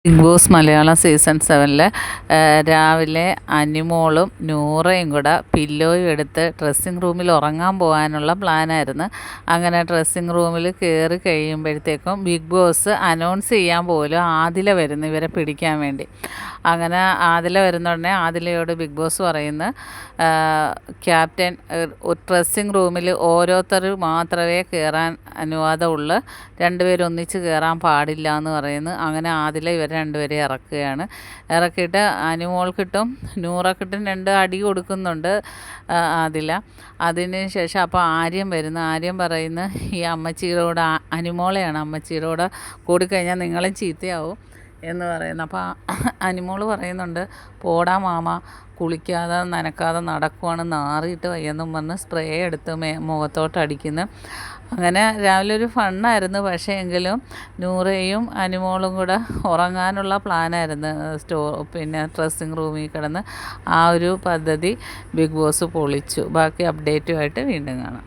Big boss Malayalam season 7 രാവിലെ അനിമോളും നൂറയും കൂടെ പില്ലോയും എടുത്ത് ഡ്രസ്സിങ് റൂമിൽ ഉറങ്ങാൻ പോകാനുള്ള പ്ലാനായിരുന്നു. അങ്ങനെ ഡ്രസ്സിങ് റൂമിൽ കയറി കഴിയുമ്പോഴത്തേക്കും ബിഗ് ബോസ് അനൗൺസ് ചെയ്യാൻ പോലും ആദില വരുന്നു ഇവരെ പിടിക്കാൻ വേണ്ടി. അങ്ങനെ ആദില വരുന്നുടനെ ആദിലയോട് ബിഗ് ബോസ് പറയുന്നു, ക്യാപ്റ്റൻ ഡ്രസ്സിങ് റൂമിൽ ഓരോരുത്തർ മാത്രമേ കയറാൻ അനുവാദമുള്ളൂ, രണ്ടുപേരും ഒന്നിച്ച് കയറാൻ പാടില്ല എന്ന് പറയുന്നു. അങ്ങനെ ആദില ഇവർ രണ്ടുപേരെ ഇറക്കുകയാണ്. ഇറക്കിയിട്ട് അനുമോൾക്കിട്ടും നൂറക്കിട്ടും 2 അടി കൊടുക്കുന്നുണ്ട് ആദില. അതിന് ശേഷം അപ്പോൾ ആര്യൻ വരുന്നു. ആര്യൻ പറയുന്നു, ഈ അമ്മച്ചിയോട് അനുമോളെയാണ് അമ്മച്ചിയോട് കൂടിക്കഴിഞ്ഞാൽ നിങ്ങളും ചീത്തയാവും എന്ന് പറയുന്നു. അപ്പോൾ അനുമോൾ പറയുന്നുണ്ട്, പോടാ മാമ, കുളിക്കാതെ നനക്കാതെ നടക്കുവാണ്, നാറിയിട്ട് വയ്യെന്നും പറഞ്ഞ് സ്പ്രേ എടുത്ത് മുഖത്തോട്ട് അടിക്കുന്നു. അങ്ങനെ രാവിലെ ഒരു ഫണ്ണായിരുന്നു. പക്ഷേ എങ്കിലും നൂറയും അനുമോളും കൂടെ ഉറങ്ങാനുള്ള പ്ലാനായിരുന്നു. പിന്നെ ഡ്രസ്സിങ് റൂമിൽ കിടന്ന് ആ ഒരു പദ്ധതി ബിഗ് ബോസ് പൊളിച്ചു. ബാക്കി അപ്ഡേറ്റുമായിട്ട് വീണ്ടും കാണാം.